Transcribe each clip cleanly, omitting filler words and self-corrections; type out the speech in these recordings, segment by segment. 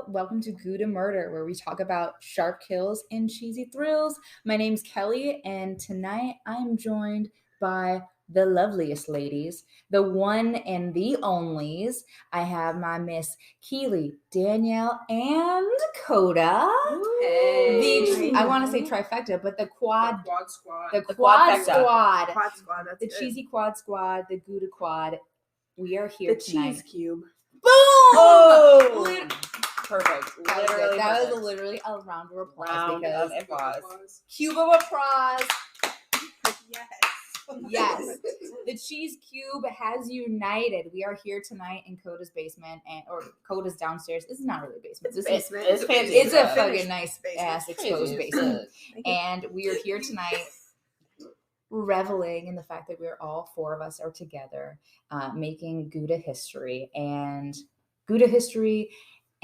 Welcome to Gouda.Murder, where we talk about sharp kills and cheesy thrills. My name's Kelly, and tonight I'm joined by the loveliest ladies, the one and the onlys. I have my Miss Keely, Danielle, and Dakota. Hey. I want to say trifecta, but the quad squad. The quad quadfecta. squad. Quad squad. That's The good. cheesy quad squad, the Gouda quad. We are here The tonight. cheese cube. Boom! Oh! Perfect. That was literally a round of applause because applause. cube of applause. Yes. Yes, the cheese cube has united. We are here tonight in Coda's basement, or Coda's downstairs. This is not really a basement. This is It's fancy. it's a stuff. fucking nice basement. ass exposed Fancy basement. stuff. And we are here tonight reveling in the fact that we're all four of us are together making Gouda history and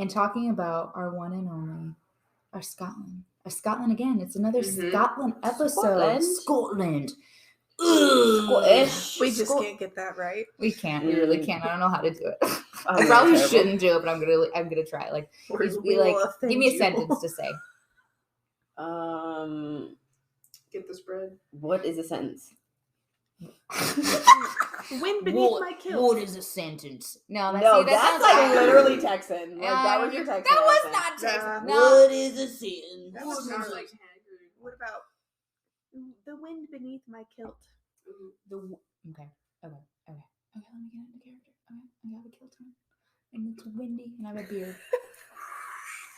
talking about our one and only, our Scotland again. It's another Scotland episode. Scotland. Scottish. We just can't get that right. We can't. We really can't. I don't know how to do it. Oh, I probably terrible. shouldn't do it, but I'm gonna try. Like, We be like, will offend give me a you. sentence to say. Get this bread. What is a sentence? Wind beneath my kilt. What is a sentence? No, No, that that's sounds like awkward. literally Texan. Like that was your Texan. That was accent. not Texan. Nah. No. What is a sentence? That was not like Hagrid. What about the wind beneath my kilt? Okay. Let me get into character. Okay, I have a kilt on, and it's windy, and I have a beard.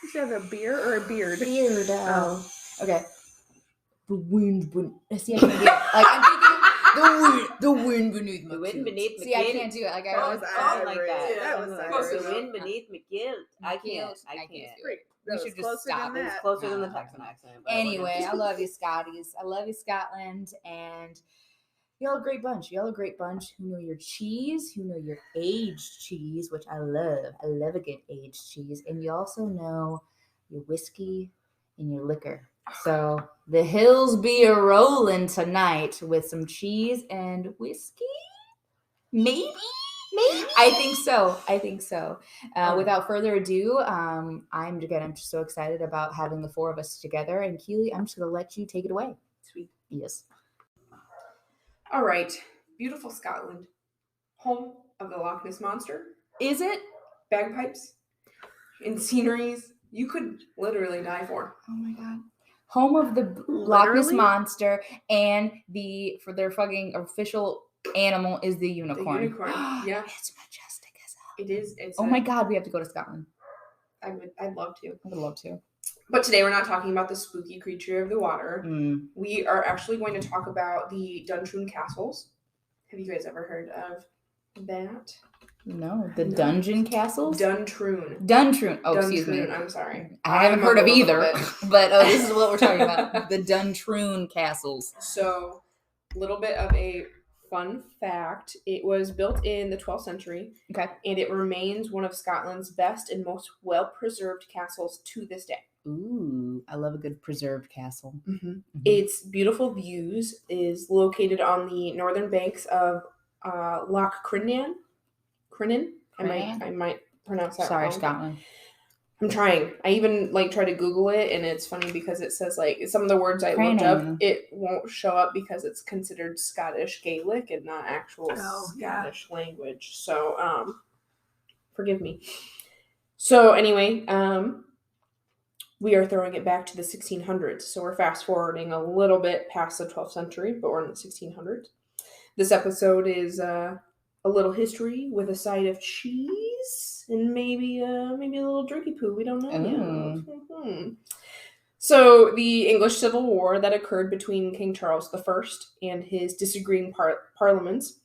You should have a beer or a beard? Beard. Oh. Okay. The wind. See, I can't do it. Like I'm thinking the wind beneath my The wind kilt. beneath my See, I kilt. can't do it. Like I That always was Something like Irish. that. Yeah, that was Something Irish. The wind beneath my kilt. I can't. do it. That We was should just closer stop. than It's that. closer than the Texan accent. but Anyway, I love you, Scotties. I love you, Scotland. And y'all a great bunch. Y'all a great bunch who know your cheese, who know your aged cheese, which I love. I love a good aged cheese. And you also know your whiskey and your liquor. So the hills be a rolling tonight with some cheese and whiskey. Maybe. I think so. Without further ado, I'm just so excited about having the four of us together. And Keely, I'm just gonna let you take it away. Sweet. Yes. All right. Beautiful Scotland. Home of the Loch Ness Monster. Is it? Bagpipes and sceneries you could literally die for. Oh my god. Home of the Loch Ness Literally? Monster, and for their fucking official animal is the unicorn. The unicorn. Yeah. It's majestic as hell. It is. It's My god, we have to go to Scotland. I'd love to. I would love to. But today we're not talking about the spooky creature of the water. Mm. We are actually going to talk about the Duntrune castles. Have you guys ever heard of that? No, the No. dungeon castles? Duntrune. Oh, excuse me. Duntrune, I'm sorry. I haven't I'm heard a of little either, bit. but this is what we're talking about. The Duntrune castles. So, a little bit of a fun fact. It was built in the 12th century. Okay. And it remains one of Scotland's best and most well-preserved castles to this day. Ooh, I love a good preserved castle. Mm-hmm. Its beautiful views is located on the northern banks of Loch Crinan. I might pronounce that Sorry, wrong. Scotland. I'm trying. I even try to Google it, and it's funny because it says some of the words I looked up, Crinan. it won't show up because it's considered Scottish Gaelic and not actual Scottish language. So, forgive me. So anyway, we are throwing it back to the 1600s. So we're fast forwarding a little bit past the 12th century, but we're in the 1600s. This episode is a little history with a side of cheese and maybe a little drinky poo. We don't know yet. Mm-hmm. So the English Civil War that occurred between King Charles I and his disagreeing parliaments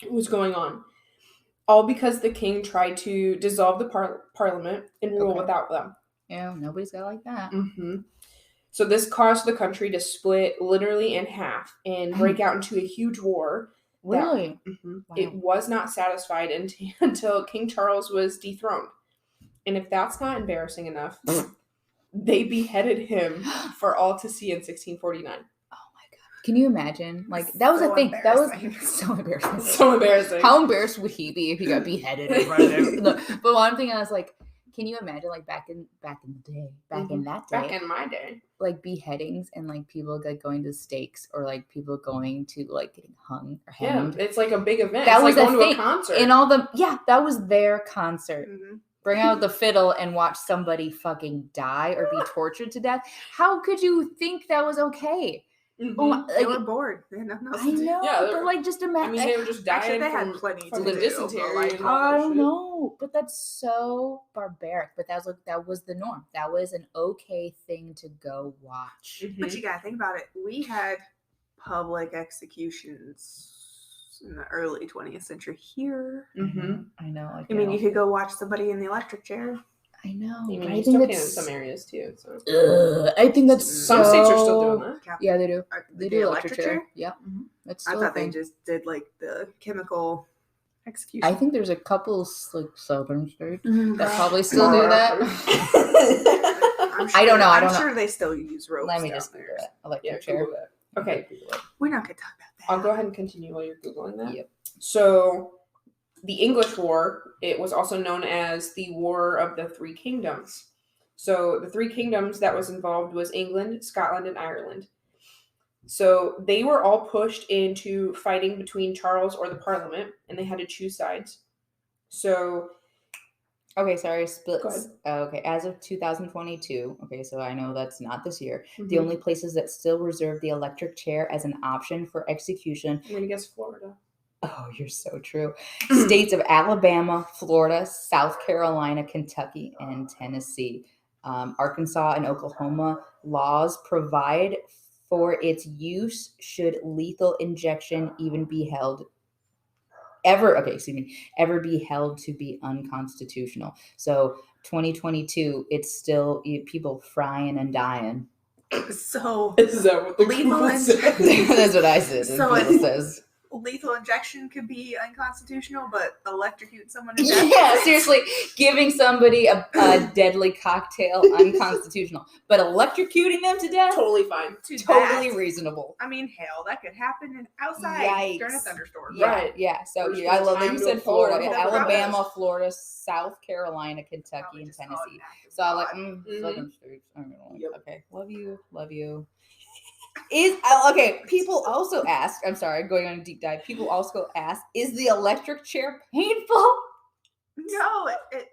was going on. All because the king tried to dissolve the parliament and rule without them. Yeah, nobody's got like that. Mm-hmm. So this caused the country to split literally in half and break out into a huge war. Really? Wow. It was not satisfied until King Charles was dethroned. And if that's not embarrassing enough, they beheaded him for all to see in 1649. Oh my god. Can you imagine? Like, that was a thing. That was so embarrassing. So embarrassing. How embarrassed would he be if he got beheaded in front of him? But one thing I was like, can you imagine like back in that day, Back in my day. like beheadings and like people like going to stakes or like people going to like getting hung or hanged. Yeah, it's like a big event. That it's was like a going thing. to a concert. And all the that was their concert. Mhm. Bring out the fiddle and watch somebody fucking die or be tortured to death. How could you think that was okay? Mhm. Oh, They were like, bored. They had nothing else I to do. know, Yeah, but like just I imagine. mean, they were just dying Actually, they had from plenty to fucking do, but, dysentery like, and all I that don't shit. know, but that's so barbaric. But that was the norm. That was an okay thing to go watch. Mhm. But you gotta think about it. We had public executions in the early 20th century here. Mhm. I know. Like, I mean, you could go watch somebody in the electric chair. I know. I mean, but you I still think can in that's. some areas too. So I think that's some states are still doing that. Yeah, they do. They do The electric chair. Yeah, that's I still a thought they thing. just did like the chemical execution. I think there's a couple like southern states Mhm. that probably still do that. I'm sure, I don't know. I I'm don't know. sure they still use ropes. Let me down just there. Google that. Electric Yeah, chair. Google that. Okay, We're not gonna talk about that. I'll go ahead and continue while you're Googling that. Yep. So, the English War, it was also known as the War of the Three Kingdoms. So, the three kingdoms that was involved was England, Scotland, and Ireland. So, they were all pushed into fighting between Charles or the Parliament, and they had to choose sides. So, Okay, sorry, Go splits. ahead. Okay, as of 2022, okay, so I know that's not this year. The Mhm. only places that still reserve the electric chair as an option for execution. I'm going to guess Florida. Oh, you're so true. States of Alabama, Florida, South Carolina, Kentucky, and Tennessee. Arkansas and Oklahoma laws provide for its use should lethal injection ever be held to be unconstitutional. So 2022, it's still people frying and dying. So Is that what the Lethal Google said? That's what I said. So So it's- says. lethal injection could be unconstitutional, but electrocute someone to death. Yeah, seriously, giving somebody a deadly cocktail unconstitutional, but electrocuting them to death Totally fine. To totally that, reasonable. I mean, hell, that could happen outside during a Yikes. thunderstorm. Yeah, Right. yeah. So First I love that time you to said a Florida, poll. yeah, The Alabama, promise. Florida, South Carolina, Kentucky, Probably and just call it Tennessee. an act of So I like God. southern states. I don't know. Yep. Okay, love you. Okay? People also ask. I'm sorry, going on a deep dive. People also ask: is the electric chair painful? No, it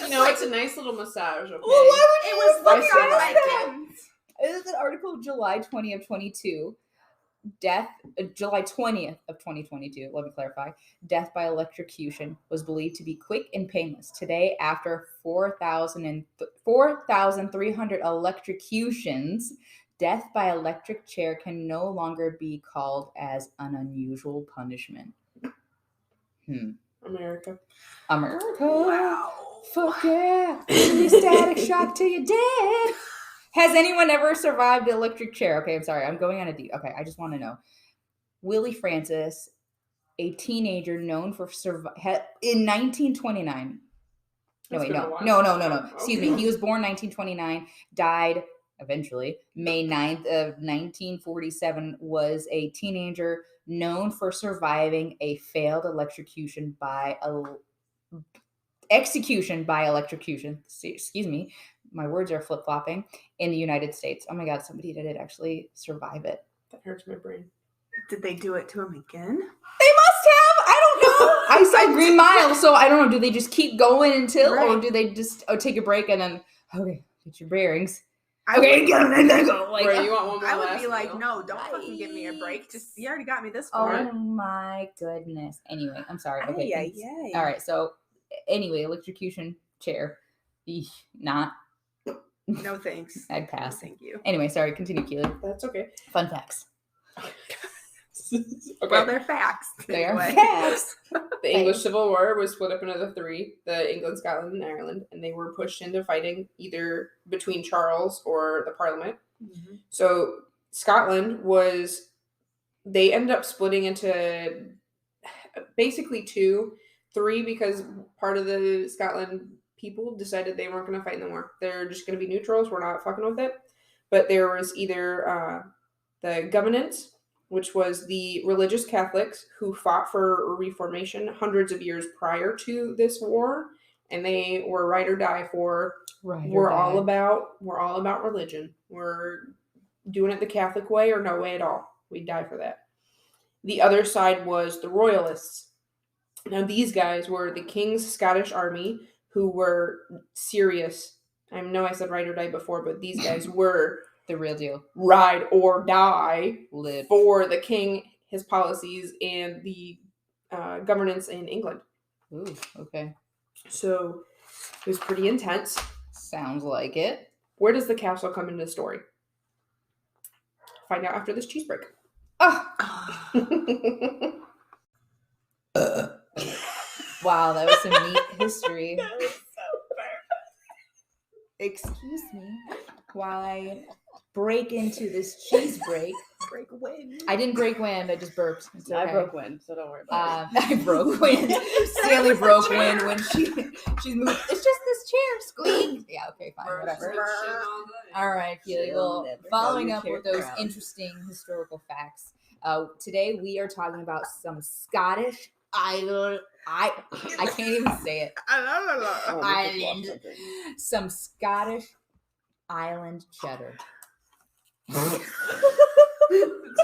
No, it's a nice little massage, okay? Well, why would it you was looking said on that. my pins. This is an article of July 20th of 22. July 20th of 2022, let me clarify. Death by electrocution was believed to be quick and painless. Today, after 4,300 electrocutions, death by electric chair can no longer be called as an unusual punishment. America. Wow. Fuck yeah. Really static shock till you're dead. Has anyone ever survived the electric chair? Okay, I'm sorry. I'm going on a deep. Okay, I just want to know. Willie Francis, a teenager known for in 1929. No, That's wait, been a no. while. No. Excuse me. Okay. He was born 1929, died eventually May 9th of 1947, was a teenager known for surviving a failed execution by electrocution. Excuse me. My words are flip-flopping in the United States. Oh my God, somebody did actually survive it. That hurts my brain. Did they do it to him again? They must have. I don't know. I saw Green Mile, so I don't know. Do they just keep going until, or Right. do they just take a break and then, okay, get your bearings. I Okay, would, get them and then go. Like, Right, you want one more I would last be like, meal? no, don't fucking give me a break. Just you already got me this far. oh my goodness. Anyway, I'm sorry. Okay. Ay, thanks. ay, ay. All right. So, anyway, electrocution chair. Eesh, not. No thanks. I'd pass. No, thank you. Anyway, sorry. Continue, Keely. That's okay. Fun facts. Okay. Well, they're facts. They are anyway. facts. The English Civil War was split up into the three, the England, Scotland, and Ireland, and they were pushed into fighting either between Charles or the Parliament. Mhm. So Scotland they ended up splitting into basically three, because part of the Scotland people decided they weren't going to fight in the war. They're just going to be neutrals. We're not fucking with it. But there was either the Governance, which was the religious Catholics who fought for Reformation hundreds of years prior to this war, and they were ride or die for. Right. We're all about religion. We're doing it the Catholic way or no way at all. We'd die for that. The other side was the Royalists. Now these guys were the King's Scottish Army, who were serious. I know I said ride or die before, but these guys were the real deal. Ride or die Lit. for the king, his policies, and the governance in England. Ooh, okay. So it was pretty intense. Sounds like it. Where does the castle come into the story? Find out after this cheese break. Oh. Wow, that was some neat history. That was so Excuse me while I break into this cheese break. break wind. I didn't break wind, I just burped. It's I okay. broke wind, so don't worry about I broke wind. Stanley broke wind when she's moved. It's just this chair squeak. Yeah, okay, fine, whatever. All right, Keely. Well, following up with those interesting historical facts, today we are talking about some Scottish island. I can't even say it. Island. Some Scottish island cheddar. So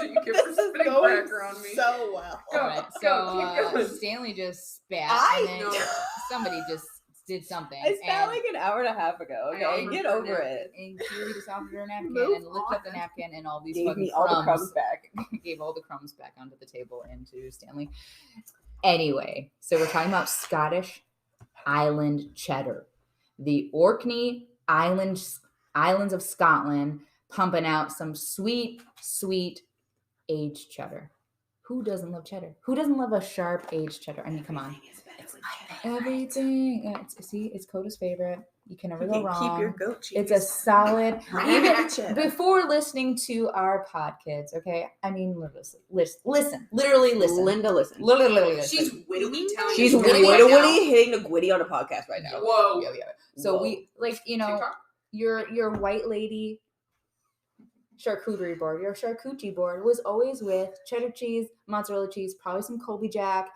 you get for spitting cracker on me. So well. All right, Go, keep going. Stanley just spat, I and then know. somebody just did something. I spat and, like an hour and a half ago. Okay, and- get over it. And Keely just offered her a napkin Move and licked up the on. napkin, and all these Gave fucking me all the crumbs back. gave all the crumbs back onto the table and to Stanley. Anyway, so we're talking about Scottish island cheddar. The Orkney Islands of Scotland pumping out some sweet, sweet aged cheddar. Who doesn't love cheddar? Who doesn't love a sharp aged cheddar? I mean, come on. Everything. Yeah, it's Coda's favorite. You can never You go can wrong. keep your goat cheese. It's a solid. Even cheddar. before listening to our pod, kids. Okay, I mean, listen, literally listen. Linda, listen. Literally listen. She's wittily telling She's you witty right now. hitting the gwitty on a podcast right now. Whoa. Yeah. So Whoa. we you know TikTok? your white lady charcuterie board, your charcuterie board was always with cheddar cheese, mozzarella cheese, probably some Colby Jack.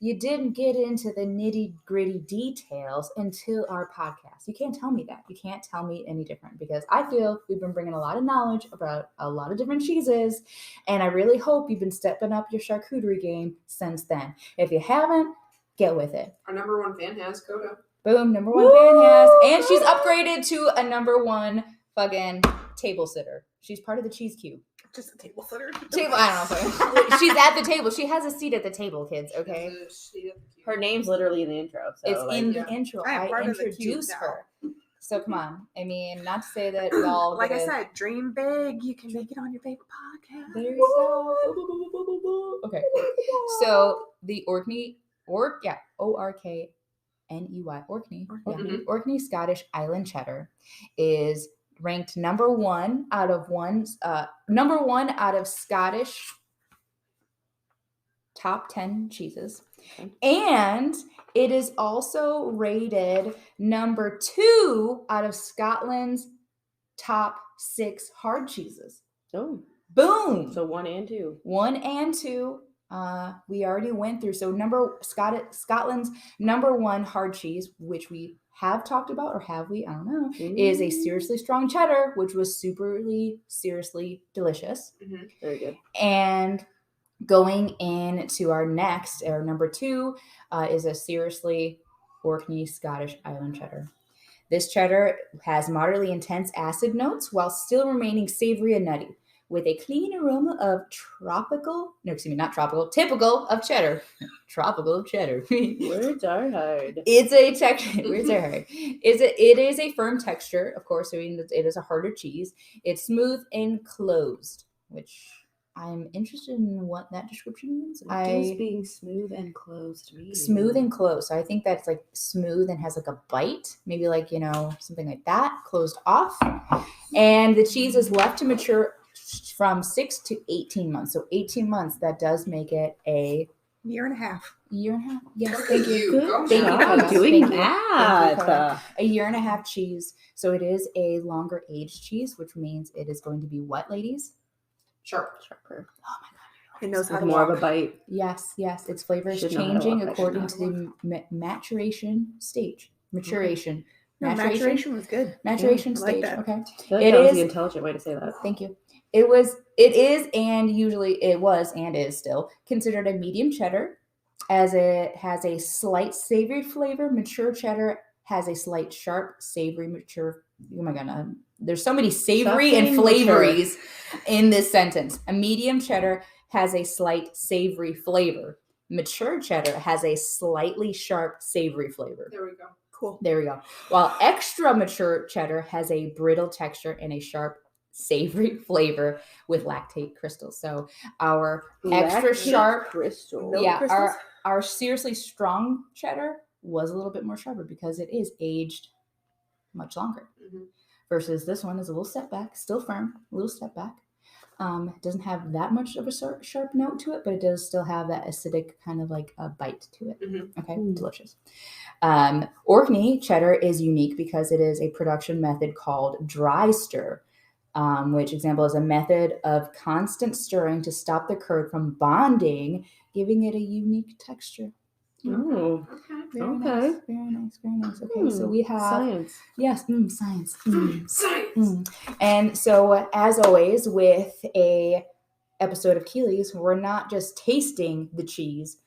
You didn't get into the nitty gritty details until our podcast. You can't tell me that. You can't tell me any different because I feel we've been bringing a lot of knowledge about a lot of different cheeses, and I really hope you've been stepping up your charcuterie game since then. If you haven't, get with it. Our number one fan has Coda. Boom, number one fan has, and she's upgraded to a number one fucking table sitter. She's part of the cheese cube. Just a table sitter. Table, I don't know. She's at the table. She has a seat at the table, kids. Okay, Her name's literally in the intro. So it's like, in yeah. the intro. I am I part of the cube introduced now. her. So come on. I mean, not to say that y'all. Like I gonna- said, dream big. You can make it on your favorite podcast. There you go. Okay. So the Orkney, Orkney, Mhm. Orkney Scottish Island Cheddar is ranked number one out of Scottish top 10 cheeses. Okay. And it is also rated number 2 out of Scotland's top 6 hard cheeses. oh, Boom. so 1 and 2. 1 and 2. We already went through. So Scotland's number 1 hard cheese, which we have talked about, or have we? I don't know. Is a seriously strong cheddar, which was seriously delicious. Very good. And going into our number 2 is a seriously Orkney Scottish Island cheddar. This cheddar has moderately intense acid notes while still remaining savory and nutty, with a clean aroma of typical of cheddar. Tropical of cheddar. Words are hard. It's a texture. Words are hard. It is a firm texture, of course. I mean, it is a harder cheese. It's smooth and closed, which I'm interested in what that description means. What does being smooth and closed mean? Smooth and closed. So I think that's like smooth and has like a bite, maybe like, something like that, closed off. And the cheese is left to mature from 6 to 18 months. So 18 months, that does make it a Year and a half. year and a half. Yes, Look thank at you. you. Good Go Thank you, job Coda. doing Thank you. that. Thank you, Coda. A year and a half cheese. So it is a longer aged cheese, which means it is going to be what, ladies? Sharp. Sharper. It knows how With to more of walk. a bite. Yes. Its flavor is Should know how to changing walk. I should according know to how the maturation stage. Maturation. No, maturation was good. Maturation I like stage. that. Okay. I feel like It that was is- the intelligent way to say that. Thank you. It is, and usually it was and is still considered a medium cheddar, as it has a slight savory flavor. Mature cheddar has a slight sharp, savory, mature. Oh my god, there's so many savory and Stop saying mature. flavories in this sentence. A medium cheddar has a slight savory flavor. Mature cheddar has a slightly sharp, savory flavor. There we go. Cool. There we go. While extra mature cheddar has a brittle texture and a sharp, savory flavor with lactate crystals. So our extra Lactate sharp, crystal. Milk yeah, crystals? our seriously strong cheddar was a little bit more sharper because it is aged much longer. Mhm. Versus this one is a little step back, still firm, a little step back. Doesn't have that much of a sharp note to it, but it does still have that acidic kind of like a bite to it. Mhm. Okay, delicious. Orkney cheddar is unique because it is a production method called dry stir, which example is a method of constant stirring to stop the curd from bonding, giving it a unique texture. Oh, Okay. Very Okay. nice, very nice, very nice. Okay, so we have science. yes, science. Science. And so, as always, with a episode of Keely's, we're not just tasting the cheese,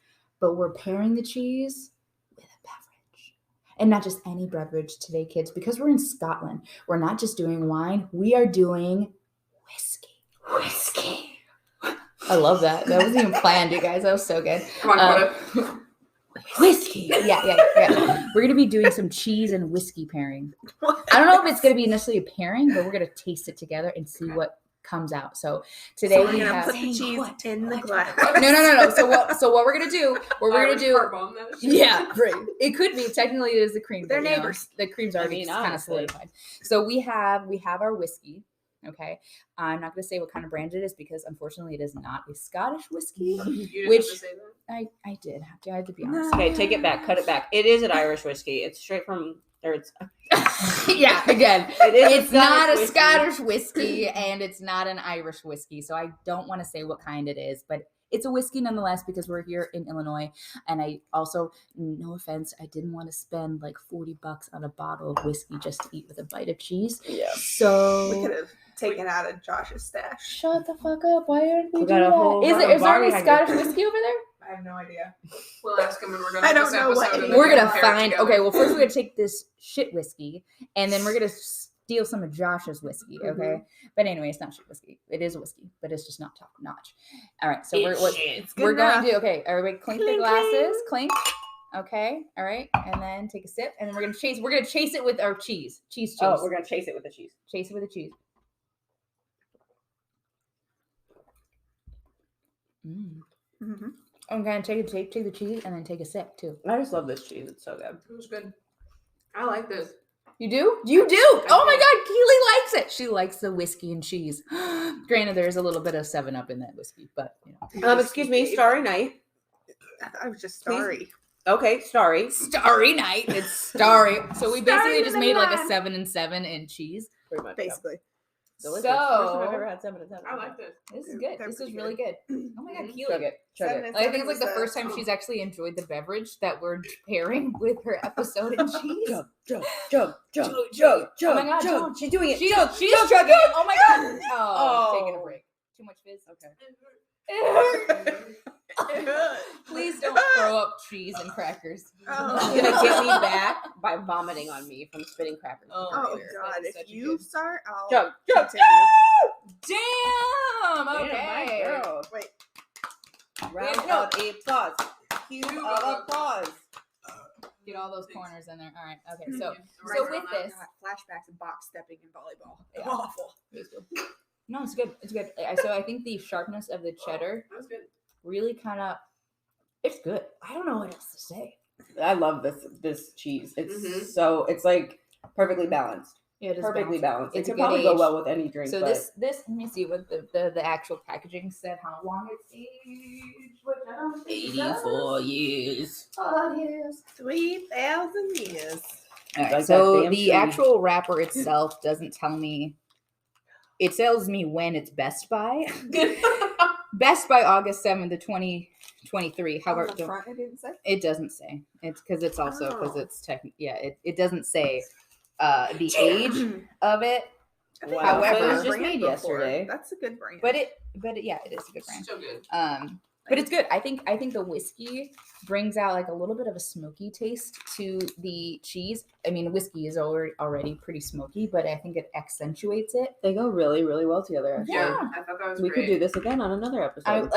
but we're pairing the cheese with a beverage. And not just any beverage today, kids, because we're in Scotland. We're not just doing wine, we are doing whiskey. Whiskey. I love that. That wasn't even planned, you guys. That was so good. Come on, Dakota. Whiskey. Yeah. We're going to be doing some cheese and whiskey pairing. I don't know if it's going to be necessarily a pairing, but we're going to taste it together and see what comes out. So today So we're we gonna have put the cheese in the glass. no. So what we're gonna do? What we're gonna do? Carbon, that is. Yeah, right. It could be technically it is the cream. They're but, you know, neighbors. the cream's already kind of honestly. solidified. So we have our whiskey. Okay, I'm not gonna say what kind of brand it is because unfortunately it is not a Scottish whiskey. You didn't Which- have to say that. I did have to. I had to be honest. Okay, take it back. Cut it back. It is an Irish whiskey. It's straight from. Or it's. Yeah, again, It is it's not a whiskey. Scottish whiskey and it's not an Irish whiskey. So I don't want to say what kind it is, but it's a whiskey nonetheless because we're here in Illinois. And I also, no offense, I didn't want to spend like $40 on a bottle of whiskey just to eat with a bite of cheese. Yeah. So We could have taken out of Josh's stash. shut the fuck up. Why aren't we We doing got a whole that? Is bottle there of any barley Scottish hanger. whiskey over there? I have no idea. We'll ask him when we're done I with don't this know what episode. and any- then We're we gonna can pair it find. together. Okay, well, first we're gonna take this shit whiskey, and then we're gonna steal some of Josh's whiskey. Okay, but anyway, it's not shit whiskey. It is a whiskey, but it's just not top notch. All right, so we're It's good we're going enough. to okay. Everybody, clink the Clink, glasses. Clink. Okay. All right, and then take a sip, and then we're gonna chase it with our cheese. Cheese. Oh, we're gonna chase it with the cheese. chase it with the cheese. Mhm. I'm gonna take the cheese and then take a sip too. I just love this cheese. It's so good. It was good. I like this. You do? You do? Oh my God, Keely likes it. She likes the whiskey and cheese. Granted, there's a little bit of 7-Up in that whiskey, but you know. Excuse me, Starry Night. I was just Please. sorry. Okay, Starry. Starry Night. It's starry. So we basically Starry just with a made like a nine. 7 and 7 in cheese. Pretty much. Yeah. Basically. Delicious. First time So I've ever had 7 and 7. I like this. this is They're- good. they're This is pretty really good. Oh my God, Mhm. Keely. Chug it. Chug Seven it. and I think it's like was, the first time she's actually enjoyed the beverage that we're pairing with her episode in cheese. Chug. Oh my God, chug. She's doing it. She's Chug, chugging. chug. Oh my God. Oh, Oh. taking a break. Too much fizz. Okay. Please don't throw up cheese and crackers. Oh. She's gonna get me back by vomiting on me from spitting crackers. Oh, Oh dear. God! That is If such a you good- start, I'll Chug, chug. continue. Damn. Damn, Okay. my girl. Wait. Round No. of applause. Cue of applause. Get all those corners in there. All right. Okay. Yeah, So right with around that. this, God, flashbacks of box stepping in volleyball. Yeah. Awful. no, it's good. It's good. So I think the sharpness of the cheddar That was good. really kind of, it's good. I don't know what else to say. I love this cheese. It's Mhm. so it's like perfectly balanced. Yeah, it is Perfectly balanced. It's It a could good probably go age. well with any drink. So but this let me see what the actual packaging said. How long it's aged? Which I don't think it does. years. Oh, yes. 3,000 years. All right, Like that so damn the tree. actual wrapper itself doesn't tell me. It tells me when it's best by, Best by August 7th of 2023. On However, the front, it didn't say. it doesn't say. It's because it's also because Oh. it's it doesn't say the age of it. Wow. However, So it was I've just brand made before. yesterday. That's a good brand. But it yeah, it is a good brand. So good. But it's good. I think the whiskey brings out like a little bit of a smoky taste to the cheese. I mean, whiskey is already pretty smoky, but I think it accentuates it. They go really, really well together. Actually. Yeah. I thought that was We great. could do this again on another episode.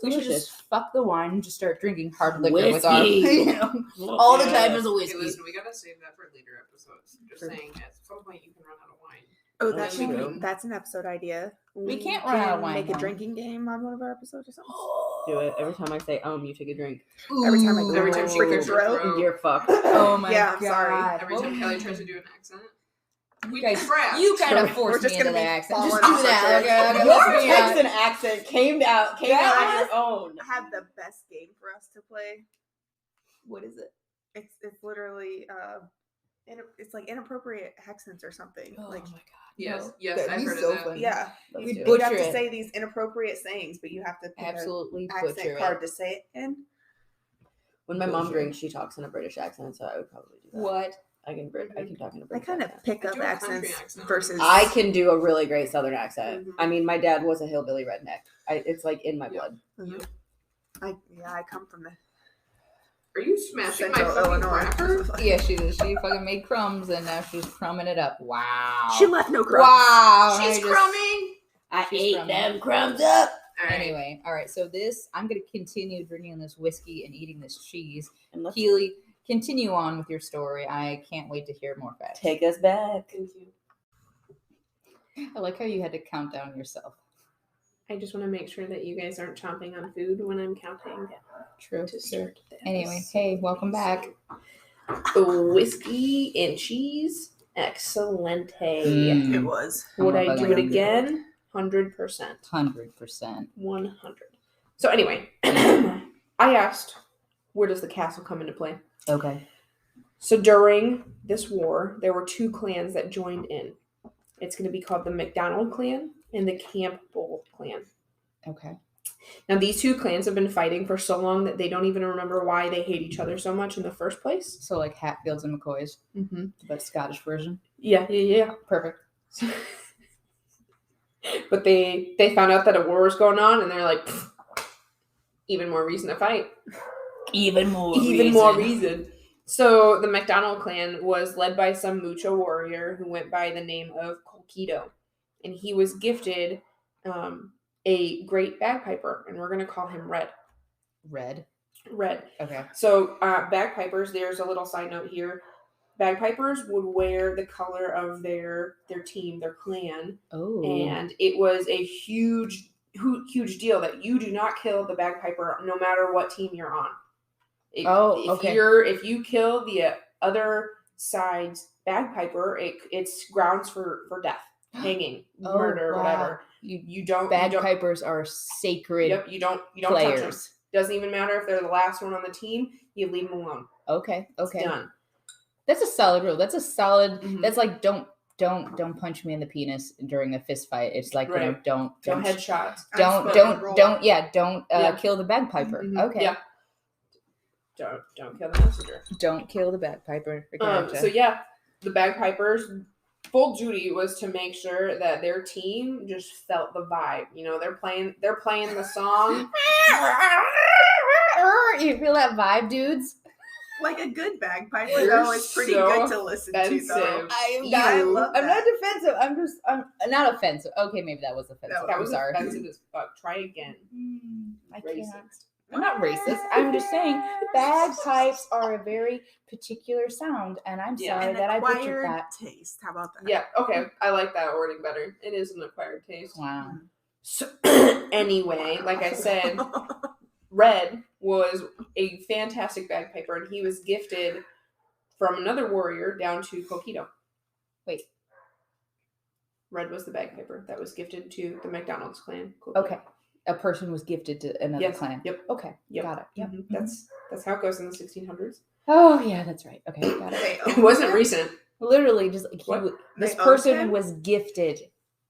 We should just fuck the wine and just start drinking hard liquor with our, Whiskey. all the time as a Hey, whiskey. listen, we gotta save that for later episodes. Just saying, at some point you can run out of wine. Oh, That's that's true. that's an episode idea. We can't run out of wine, Make a though. drinking game on one of our episodes or something. Do it every time I say you take a drink. Every time I go Every to time my she freaking clears her throat. throat. You're fucked. Oh my Yeah, I'm god! sorry. Every time Kelly tries to do an accent. We guys, did rap. you kind of We're forced me just into gonna the be accent. falling Just do off that. our Okay, chairs. okay, Your let's be honest. Texan accent came out on your own. I have the best game for us to play. What is it? It's literally it's like inappropriate accents or something. Oh like my god! Yes, No. yes, That'd I've be heard so of that. funny. yeah, Let's you do it. Butcher have to it. say these inappropriate sayings, but you have to pick Absolutely an accent butcher card it. to say it in. When my mom Butcher. drinks, she talks in a British accent, so I would probably do that. What? I can talk in a I British kind of accent. pick I up do a country accents accent. versus. I can do a really great Southern accent. Mhm. I mean, my dad was a hillbilly redneck. It's like in my Yep. blood. Mhm. I come from the Are you smashing my Central fucking Illinois. cracker? Yeah, she fucking made crumbs and now she's crumbing it up. Wow. She left no crumbs. Wow. She's now crumbing. I She's ate from- them crumbs up. All right. Anyway, all right. So I'm going to continue drinking this whiskey and eating this cheese. And let's Keely, continue on with your story. I can't wait to hear more facts. take us back. Thank you. I like how you had to count down yourself. I just want to make sure that you guys aren't chomping on food when I'm counting True. to start. the Anyway, episode. hey, welcome back. Whiskey and cheese, excellente. It was. Would I'm I a do it fucking- again? 100%. 100%. 100. So anyway, I asked, where does the castle come into play? Okay. So during this war, there were two clans that joined in. It's going to be called the MacDonald clan and the Campbell clan. Okay. Now, these two clans have been fighting for so long that they don't even remember why they hate each other so much in the first place. So like Hatfields and McCoys, Mm-hmm. but Scottish version. Yeah. Perfect. But they found out that a war was going on, and they're like, "Pfft, even more reason to fight. Even more More reason. So the MacDonald clan was led by some Mucho warrior who went by the name of Colquido. And he was gifted a great bagpiper, and we're going to call him Red. Red. Okay. So bagpipers, there's a little side note here. Bagpipers would wear the color of their team, their clan. Oh. And it was a huge deal that you do not kill the bagpiper no matter what team you're on. Okay. If you kill the other side's bagpiper, it's grounds for death, hanging, Oh, murder, wow. whatever. You don't. Bagpipers are sacred. Yep. You don't touch them. players. Doesn't even matter if they're the last one on the team. You leave them alone. Okay. It's Okay. done. That's a solid rule. That's a solid. Mhm. That's like don't punch me in the penis during a fist fight. It's like Right. don't Headshots. don't Yeah. kill the bagpiper. Mhm. Okay. Yeah. Don't kill the messenger. Don't kill the bagpiper. Gotcha. So yeah, the bagpipers' full duty was to make sure that their team just felt the vibe. You know, they're playing the song. You feel that vibe, dudes? Like a good bagpiper, You're though, it's pretty so good to listen to, though. offensive. I love I'm not that. defensive. I'm not offensive. Okay, maybe that was offensive. That That I'm was sorry. offensive as fuck. Try again. I can't. Racist. I'm not racist. I'm just saying bagpipes are a very particular sound, and I'm Yeah. sorry An that I butchered acquired that. taste. How about that? Yeah. Okay. I like that wording better. It is an acquired taste. Wow. So, anyway, like I said, Red was a fantastic bagpiper, and he was gifted from another warrior down to Colquido. Wait. Red was the bagpiper that was gifted to the MacDonald's clan. Colquido. Okay. A person was gifted to another Yes. clan. Yep. Okay. Yep. Got it. Yep. Mhm. That's how it goes in the 1600s. Oh yeah, that's right. Okay, got it. They It own wasn't him? recent. Literally, just like What? this They owned person him? was gifted.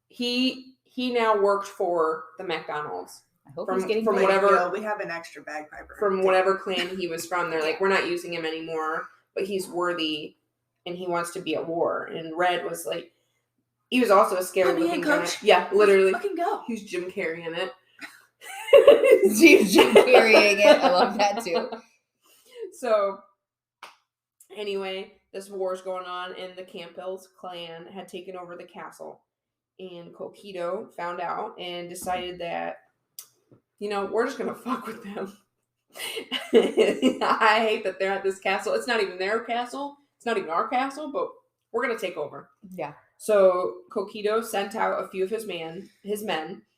He now worked for the MacDonald's I hope he's getting from paid. whatever we have an extra bagpiper. from whatever clan he was from. They're like, we're not using him anymore, but he's worthy and he wants to be at war. And Red was like, he was also a scary Put me looking in, guy. coach. Yeah, literally. Let's fucking go. He was Jim carrying it. Jim carrying it. I love that too. So, anyway, this war's going on, and the Campbell's clan had taken over the castle. And Coquito found out and decided that, we're just going to fuck with them. I hate that they're at this castle. It's not even their castle. It's not even our castle, but we're going to take over. Yeah. So, Coquito sent out a few of his men,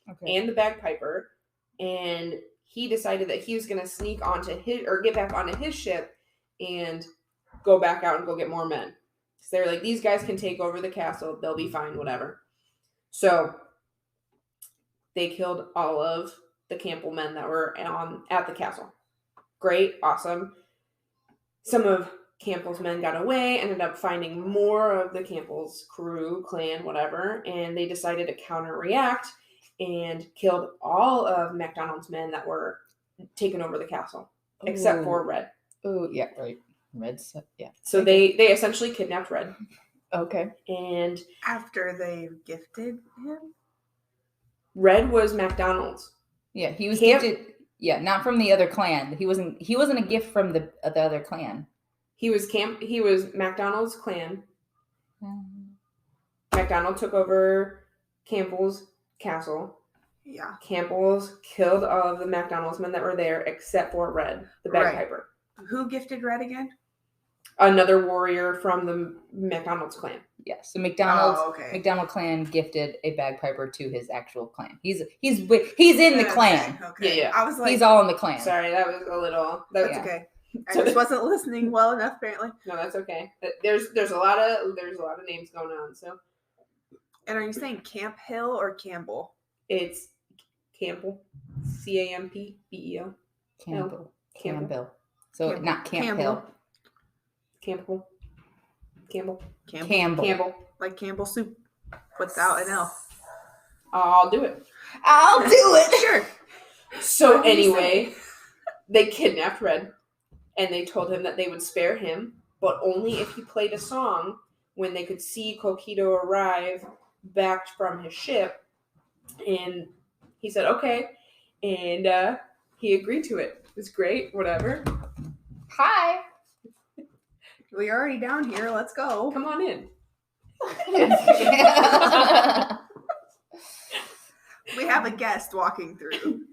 Okay. and the bagpiper, and he decided that he was going to sneak onto get back onto his ship and go back out and go get more men. So they're like, these guys can take over the castle. They'll be fine, whatever. So they killed all of the Campbell men that were at the castle. Great, awesome. Some of Campbell's men got away, ended up finding more of the Campbell's crew, clan, whatever, and they decided to counter-react and killed all of MacDonald's men that were taking over the castle, except for Red. Oh, yeah, right. Red's, yeah. So they essentially kidnapped Red. Okay. And After they gifted him? Red was MacDonald's. Yeah, he was gifted. Yeah, not from the other clan. He wasn't a gift from the other clan. He was MacDonald's clan. MacDonald took over Campbell's castle. Yeah. Campbell's killed all of the MacDonald's men that were there except for Red, the bagpiper. Right. Who gifted Red again? Another warrior from the MacDonald's clan. Yes, so MacDonald clan gifted a bagpiper to his actual clan. He's in the clan. Okay. Yeah. I was like, he's all in the clan. Sorry, that was a little. That's okay. I just wasn't listening well enough, apparently. No, that's okay. There's a lot of names going on. So. And are you saying Camp Hill or Campbell? It's Campbell, Campbell. Campbell. So not Camp Hill. Campbell. Like Campbell soup without an L. I'll do it. Sure. So anyway, they kidnapped Red, and they told him that they would spare him, but only if he played a song when they could see Coquito arrive back from his ship. And he said, okay. And he agreed to it. It was great, whatever. Hi. We're already down here. Let's go. Come on in. We have a guest walking through.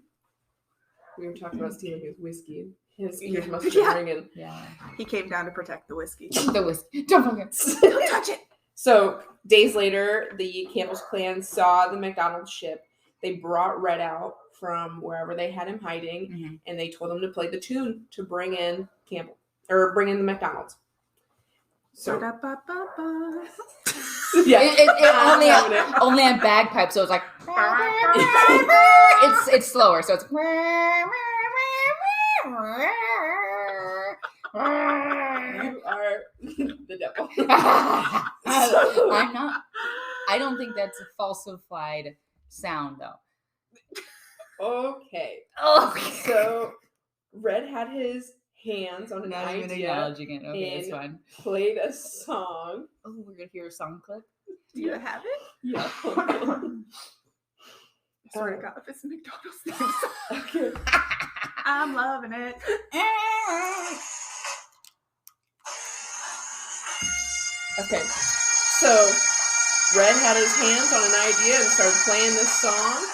We were talking about stealing his whiskey. His ears must have been ringing. Yeah. He came down to protect the whiskey. The whiskey. Don't forget. Don't touch it. So, days later, the Campbell's clan saw the MacDonald's ship. They brought Red out from wherever they had him hiding, and they told him to play the tune to bring in Campbell, or bring in the MacDonald's. So, yeah, it only had bagpipes, so it's like it's slower, so it's you are the devil. I'm not. I don't think that's a falsified sound, though. Okay. So Red had his hands on an Not idea. even acknowledging it. Okay, that's fine. Played a song. Oh, we're gonna hear a song clip. Do you have it? Yeah. I swear to God, if it's McDonald's name song. Okay. I'm loving it. Okay. So Red had his hands on an idea and started playing this song.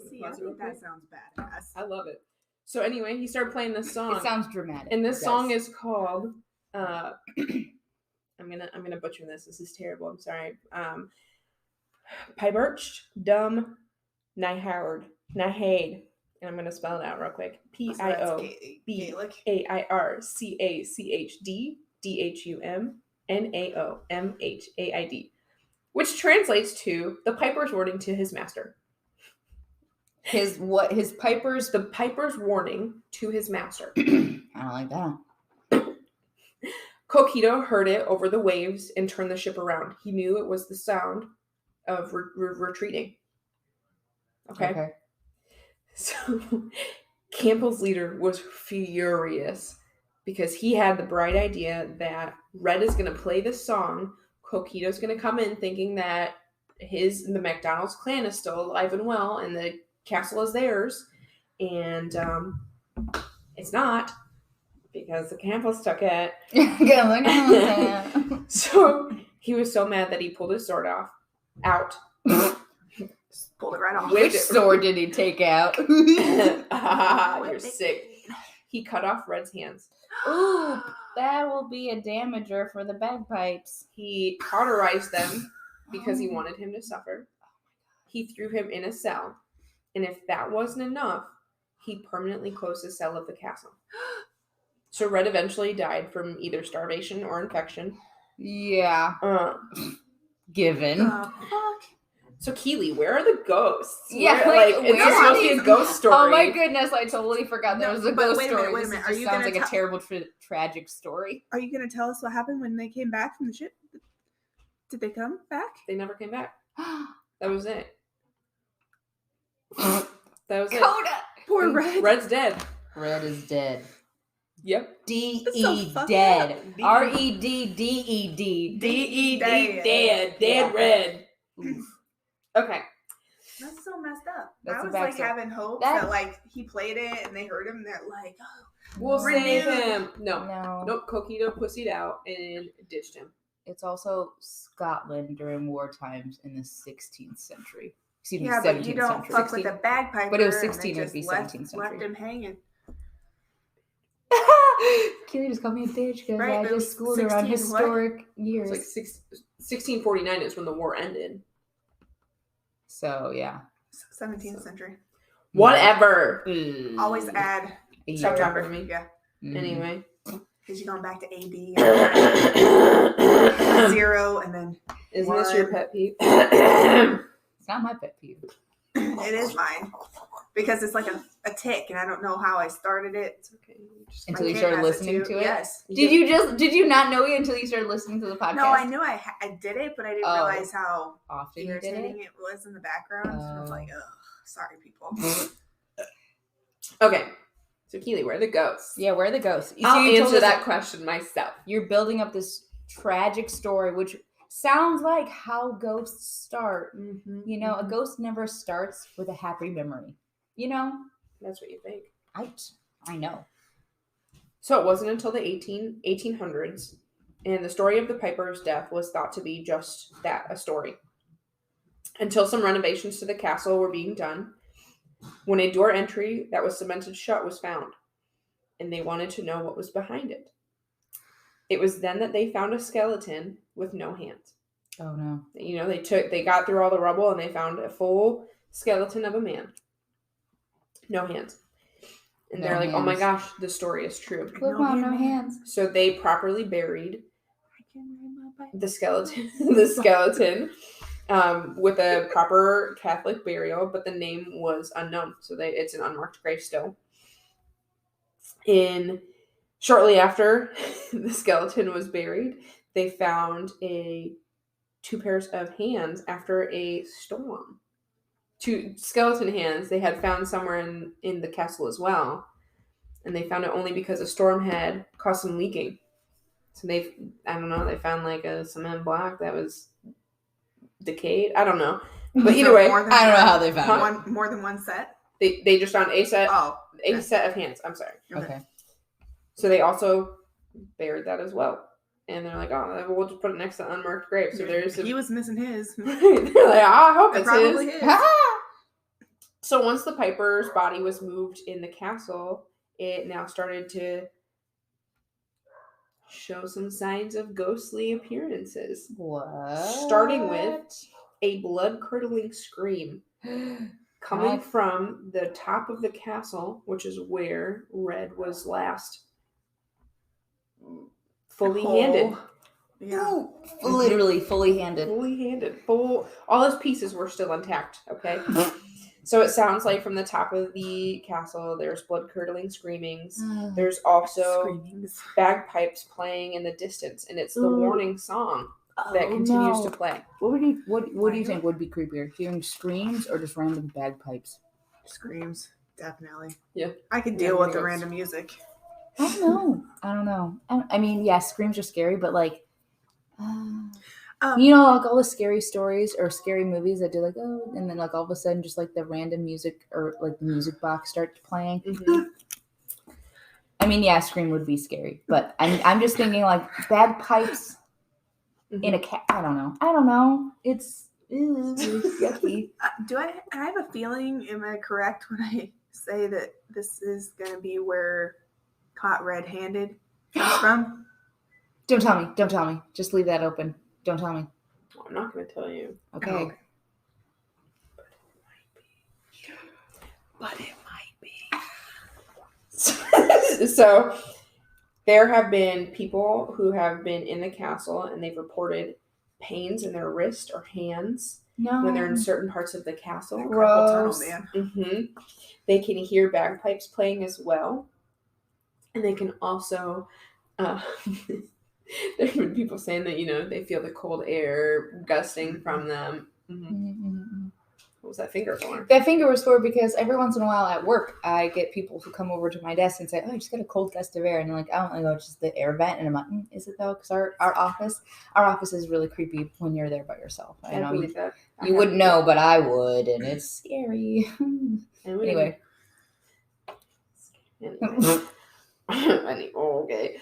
See, I think that sounds badass. I love it. So anyway, he started playing this song. It sounds dramatic. And this song is called I'm gonna butcher this. This is terrible. I'm sorry. Pibercht Dum Nihard Nihade. And I'm gonna spell it out real quick. PIOBAIRCACHDDHUMNAOMHAID, which translates to the piper's warning to his master. The piper's warning to his master. I don't like that. Coquito heard it over the waves and turned the ship around. He knew it was the sound of retreating. Okay. So Campbell's leader was furious because he had the bright idea that Red is going to play this song. Coquito's going to come in thinking that the McDonald's clan is still alive and well and the castle is theirs. And it's not, because the Campbells took it. So he was so mad that he pulled his sword out. Pulled it right off. Which sword did he take out? You're sick. He cut off Red's hands. Ooh, that will be a damager for the bagpipes. He cauterized them because he wanted him to suffer. He threw him in a cell. And if that wasn't enough, he permanently closed the cell of the castle. So Red eventually died from either starvation or infection. Yeah. Given. Fuck. So Keely, where are the ghosts? Yeah, it's supposed to be a ghost story. Oh my goodness, I totally forgot there was a ghost story. Wait a minute. This just sounds like a terrible, tragic story. Are you going to tell us what happened when they came back from the ship? Did they come back? They never came back. That was it. That was it. Dakota! Poor Red. Red's dead. Red is dead. Yep. D-E dead. R-E-D-D-E-D. D-E-D dead. Dead Red. Okay. That's so messed up. That's I was the like backstory. having hope that he played it and they heard him and they're like, oh, We'll save renewed. him. No. No. Nope. Coquito pussied out and ditched him. It's also Scotland during war times in the 16th century. Excuse me, Yeah, 17th but you don't century. fuck with the bagpiper. But it was and 16, it would be just 17th left century. him hanging. Keely just called me a bitch because Right, I but it was just schooled her on 16 what? historic years. It's like 1649 is when the war ended. So, yeah. 17th century. Whatever. Always add Stop the talking number. to me. Yeah. Anyway. Because you're going back to AD. And 0 and then Isn't this your pet peeve? It's not my pet peeve. it is mine. Because it's like a tick and I don't know how I started it. It's okay. Until My you kid started has listening to it? Yes. Did you not know it until you started listening to the podcast? No, I knew I did it, but I didn't realize how often you did irritating it. it was in the background. So I was like, ugh, sorry, people. Okay. So Keely, where are the ghosts? Yeah, where are the ghosts? You I'll see, you told answer us that question myself. You're building up this tragic story, which sounds like how ghosts start. Mm-hmm. You know, a ghost never starts with a happy memory. You know? That's what you think. I know. So it wasn't until the 1800s, and the story of the Piper's death was thought to be just that, a story. Until some renovations to the castle were being done, when a door entry that was cemented shut was found, and they wanted to know what was behind it. It was then that they found a skeleton with no hands. Oh no. You know, they got through all the rubble and they found a full skeleton of a man. No hands. And they're like, oh my gosh, the story is true. Look, Mom, no hands. So they properly buried I can ride my bike. the skeleton with a proper Catholic burial, but the name was unknown. So it's an unmarked grave still. Shortly after the skeleton was buried, they found 2 pairs of hands after a storm. 2 skeleton hands they had found somewhere in the castle as well. And they found it only because a storm had caused some leaking. So they found like a cement block that was decayed. I don't know. But either way, I don't know how they found it. More than one set? They just found a set Oh. set of hands. I'm sorry. Okay. So they also buried that as well. And they're like, oh, we'll just put it next to the unmarked grave. So He was missing his. they're like, I hope it's Probably his. his. So once the Piper's body was moved in the castle, it now started to show some signs of ghostly appearances. What? Starting with a blood-curdling scream coming from the top of the castle, which is where Red was last fully handed. Yeah. Literally fully handed. Fully handed. All his pieces were still intact, okay? So it sounds like from the top of the castle, there's blood-curdling screamings. There's also Screamings. bagpipes playing in the distance, and it's the warning song that continues to play. What do you think would be creepier? Hearing screams or just random bagpipes? Screams, definitely. Yeah. I could deal with the random music. I don't know. I mean, yeah, screams are scary, but like, you know, like all the scary stories or scary movies that do like, oh, and then like all of a sudden just like the random music or like the music box starts playing. Mm-hmm. I mean, yeah, scream would be scary, but I'm just thinking like bagpipes in a cat. I don't know. It's yucky. I have a feeling, am I correct when I say that this is going to be where Caught Red-Handed comes from? Don't tell me. Just leave that open. Don't tell me. I'm not going to tell you. Okay. Oh, okay. But it might be. So there have been people who have been in the castle and they've reported pains in their wrist or hands when they're in certain parts of the castle. Gross. Mm-hmm. They can hear bagpipes playing as well. And they can also, there have been people saying that, you know, they feel the cold air gusting from them. Mm-hmm. What was that finger for? That finger was for because every once in a while at work, I get people who come over to my desk and say, oh, I just got a cold gust of air. And they're like, I don't know, it's just the air vent. And I'm like, is it though? Because our office is really creepy when you're there by yourself. I know believe that. You wouldn't know, but I would. And it's scary. Anyway. Okay.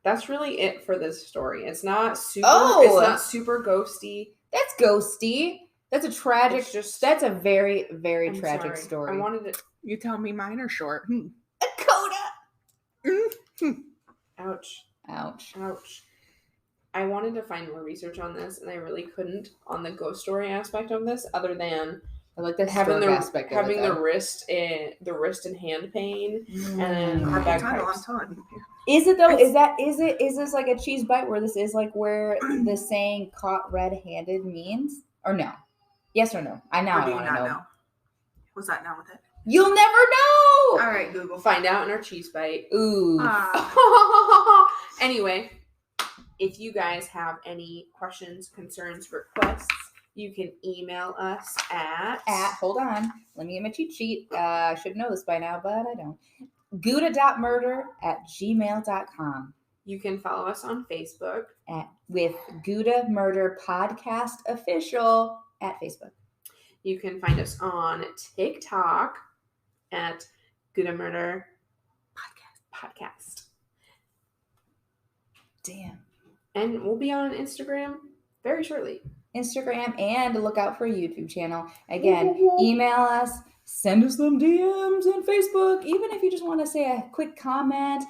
That's really it for this story. It's not super. It's not super ghosty. That's ghosty. That's a tragic. That's a very, very tragic story. I wanted to. You tell me mine are short. Dakota. Ouch. I wanted to find more research on this, and I really couldn't on the ghost story aspect of this, other than I like the having the wrist and hand pain, and then bagpipes. Is it though? Is this like a cheese bite where this is like where the saying "caught red-handed" means, or no? Yes or no? I want to know. Was that not with it? You'll never know. All right, Google. Find out in our cheese bite. Ooh. Anyway, if you guys have any questions, concerns, requests, you can email us at hold on. Let me get my cheat sheet. I should know this by now, but I don't. Gouda.Murder@gmail.com. You can follow us on Facebook with Gouda.Murder Podcast Official at Facebook. You can find us on TikTok at Gouda.Murder Podcast. Damn. And we'll be on Instagram very shortly. Instagram, and look out for a YouTube channel. Again, email us, send us some DMs on Facebook, even if you just want to say a quick comment.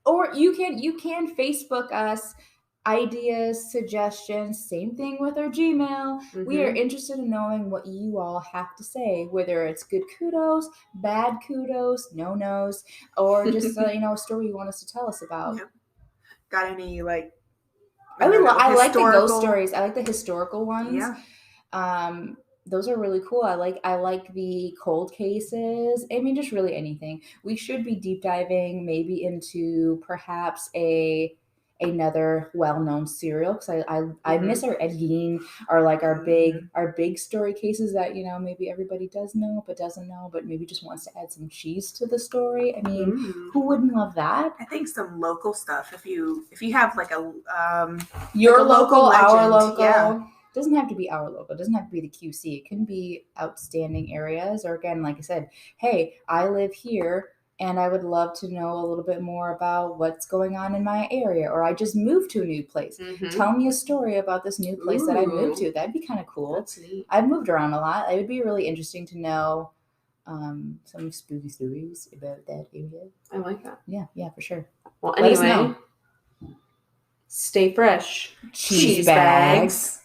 Or you can Facebook us ideas, suggestions, same thing with our Gmail. Mm-hmm. We are interested in knowing what you all have to say, whether it's good kudos, bad kudos, no-nos, or just a story you want us to tell us about. Yep. Got any I like the ghost stories. I like the historical ones. Yeah. Those are really cool. I like the cold cases. I mean, just really anything. We should be deep diving maybe into perhaps another well-known serial, because I miss our Ed Gein, or like our big story cases that maybe everybody does know but doesn't know, but maybe just wants to add some cheese to the story. I mean, who wouldn't love that? I think some local stuff. If you have like a your like a local legend, our local. Yeah. It doesn't have to be our local. It doesn't have to be the QC. It can be outstanding areas, or again, like I said, hey, I live here and I would love to know a little bit more about what's going on in my area, or I just moved to a new place. Mm-hmm. Tell me a story about this new place that I moved to. That'd be kind of cool. That's neat. I've moved around a lot. It would be really interesting to know some spooky stories about that area. I like that. Yeah, for sure. Well, anyway, stay fresh. Cheese bags.